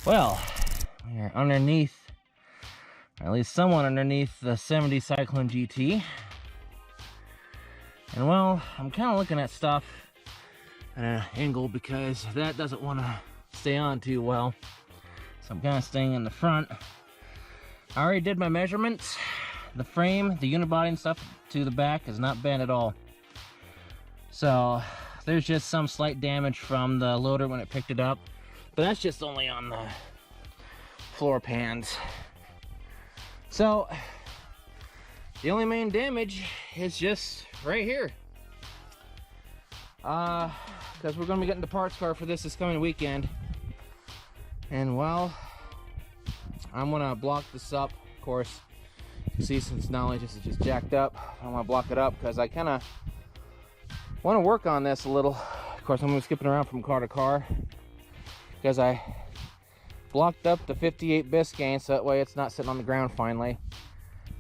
Well, we are underneath, or at least somewhat underneath, the 70 Cyclone GT. And well, I'm kind of looking at stuff at an angle because that doesn't want to stay on too well. So I'm kind of staying in the front. I already did my measurements. The frame, the unibody and stuff to the back is not bent at all. So there's just some slight damage from the loader when it picked it up. But that's just only on the floor pans. So the only main damage is just right here. Because we're going to be getting the parts car for this coming weekend. And well, I'm going to block this up, of course. You can see since not only this is just jacked up, I want to block it up because I kind of want to work on this a little. Of course, I'm going to be skipping around from car to car because I blocked up the 58 Biscayne so that way it's not sitting on the ground finally.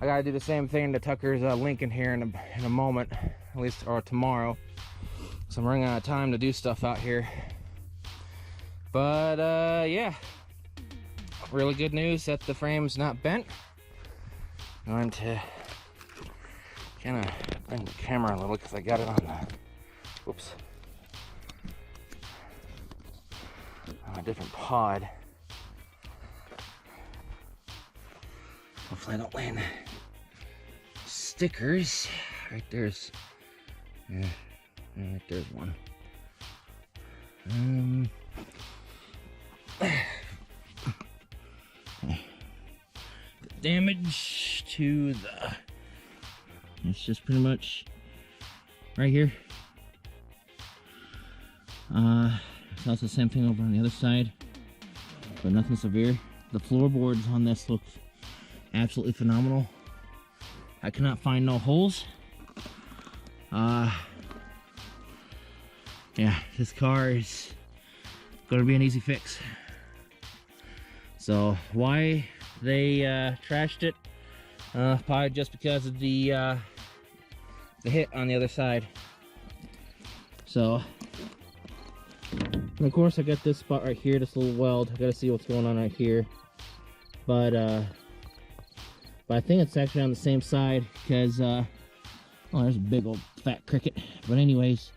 I got to do the same thing to Tucker's Lincoln here in a moment, at least, or tomorrow. So I'm running out of time to do stuff out here. But yeah, really good news that the frame's not bent. I'm going to kind of bring the camera a little because I got it on the, oops, on a different pod. Hopefully I don't land stickers. Right there's, yeah, right there's one. The damage to the, it's just pretty much right here. It's also the same thing over on the other side, but nothing severe. The floorboards on this look absolutely phenomenal. I cannot find no holes. Yeah, this car is gonna be an easy fix. So why they trashed it? Probably just because of the hit on the other side. So, and of course I got this spot right here, this little weld. I gotta see what's going on right here. But I think it's actually on the same side because oh, there's a big old fat cricket. But anyways,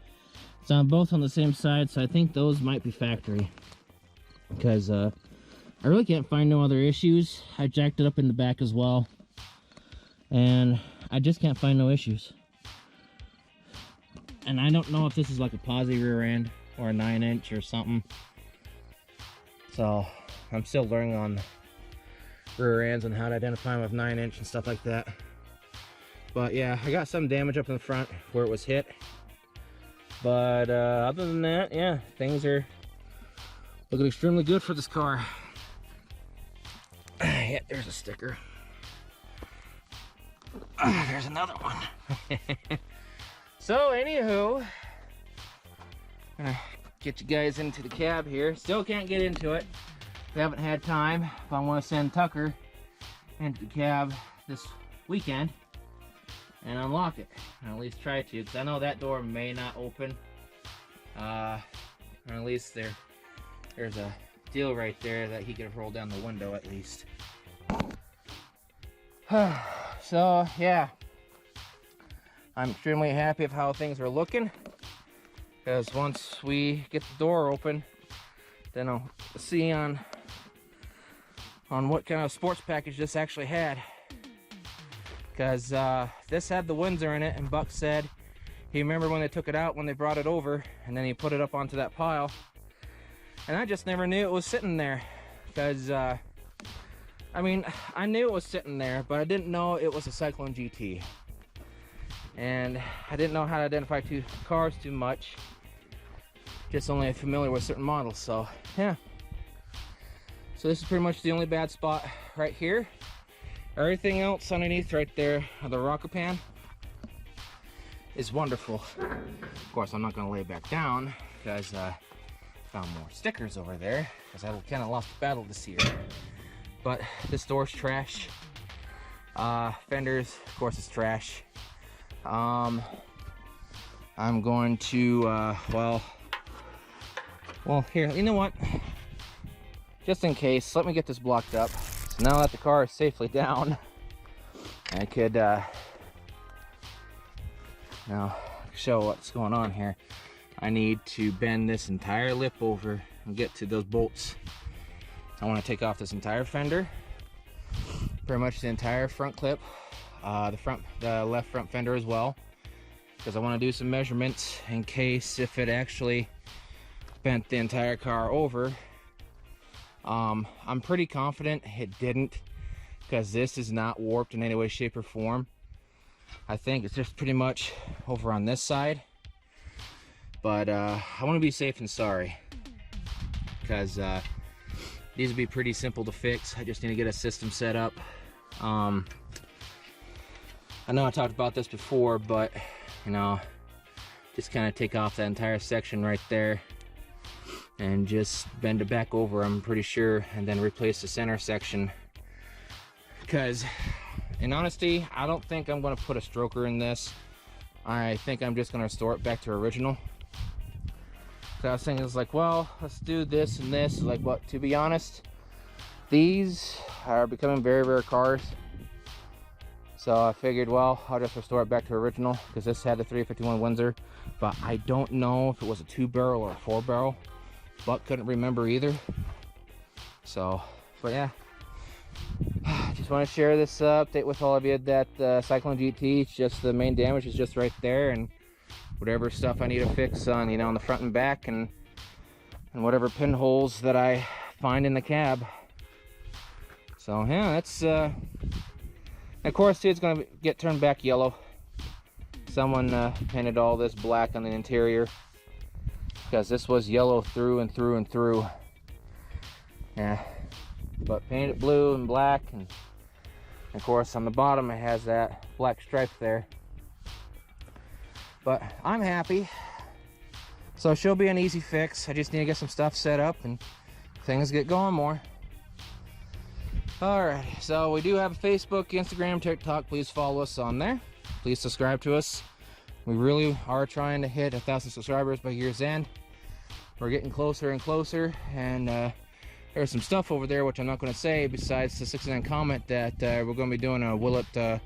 it's on both on the same side, so I think those might be factory. Because I really can't find no other issues. I jacked it up in the back as well, and I just can't find no issues. And I don't know if this is like a posi rear end or a 9-inch or something. So I'm still learning on rear ends and how to identify them with 9-inch and stuff like that. But yeah, I got some damage up in the front where it was hit. But other than that, yeah, things are looking extremely good for this car. Yeah, there's a sticker. There's another one. So anywho, I'm gonna get you guys into the cab here. Still can't get into it. We haven't had time, but I want to send Tucker into the cab this weekend and unlock it, or at least try to, because I know that door may not open, or at least there's a deal right there that he could roll down the window at least. So yeah, I'm extremely happy with how things are looking, because once we get the door open, then I'll see on what kind of sports package this actually had. Because this had the Windsor in it, and Buck said he remembered when they took it out when they brought it over, and then he put it up onto that pile, and I just never knew it was sitting there. Because I mean, I knew it was sitting there, but I didn't know it was a Cyclone GT, and I didn't know how to identify two cars too much, just only familiar with certain models. So yeah, so this is pretty much the only bad spot right here. Everything else underneath right there, the rocker pan, is wonderful. Of course, I'm not going to lay it back down because I found more stickers over there, because I kind of lost the battle this year. But this door's trash. Fenders, of course, is trash. I'm going to, well, here, you know what? just in case, let me get this blocked up. So now that the car is safely down, I could now show what's going on here. I need to bend this entire lip over and get to those bolts. I want to take off this entire fender, pretty much the entire front clip, the left front fender as well, because I want to do some measurements in case if it actually bent the entire car over. I'm pretty confident it didn't, because this is not warped in any way, shape, or form. I think it's just pretty much over on this side, but I want to be safe and sorry, because these would be pretty simple to fix. I just need to get a system set up. I know I talked about this before, but you know, just kind of take off that entire section right there and just bend it back over, I'm pretty sure, and then replace the center section. Because in honesty, I don't think I'm going to put a stroker in this. I think I'm just going to restore it back to original. So I was thinking, it's like, well, let's do this and this. Like, what? To be honest, these are becoming very rare cars. So I figured, well, I'll just restore it back to original, because this had the 351 Windsor, but I don't know if it was a 2-barrel or a 4-barrel. But couldn't remember either. So, but yeah, just want to share this update with all of you that Cyclone GT, it's just the main damage is just right there, and whatever stuff I need to fix on, you know, on the front and back, and whatever pinholes that I find in the cab. So yeah, that's of course too, it's gonna get turned back yellow. Someone painted all this black on the interior, because this was yellow through and through and through. Yeah, but painted it blue and black, and of course on the bottom it has that black stripe there. But I'm happy, so she'll be an easy fix. I just need to get some stuff set up and things get going more. Alright, so we do have a Facebook, Instagram, TikTok. Please follow us on there. Please subscribe to us. We really are trying to hit 1,000 subscribers by year's end. We're getting closer and closer, and there's some stuff over there which I'm not going to say besides the 69 comment that we're going to be doing a will it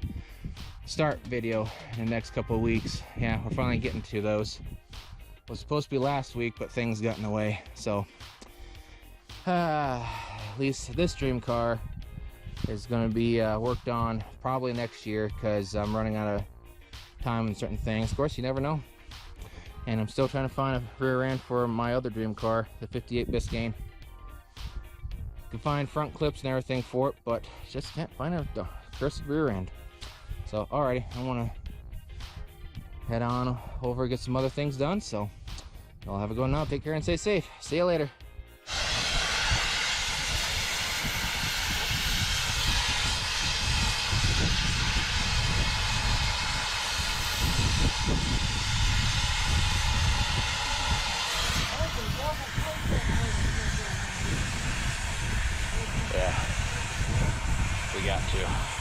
start video in the next couple of weeks. Yeah, we're finally getting to those. It was supposed to be last week, but things got in the way. So at least this dream car is going to be worked on probably next year, because I'm running out of time and certain things. Of course, you never know. And I'm still trying to find a rear end for my other dream car, the 58 Biscayne. You can find front clips and everything for it, but just can't find a cursed rear end. So alrighty, I want to head on over and get some other things done. So y'all have a good one now. Take care and stay safe. See you later. Yeah, we got to.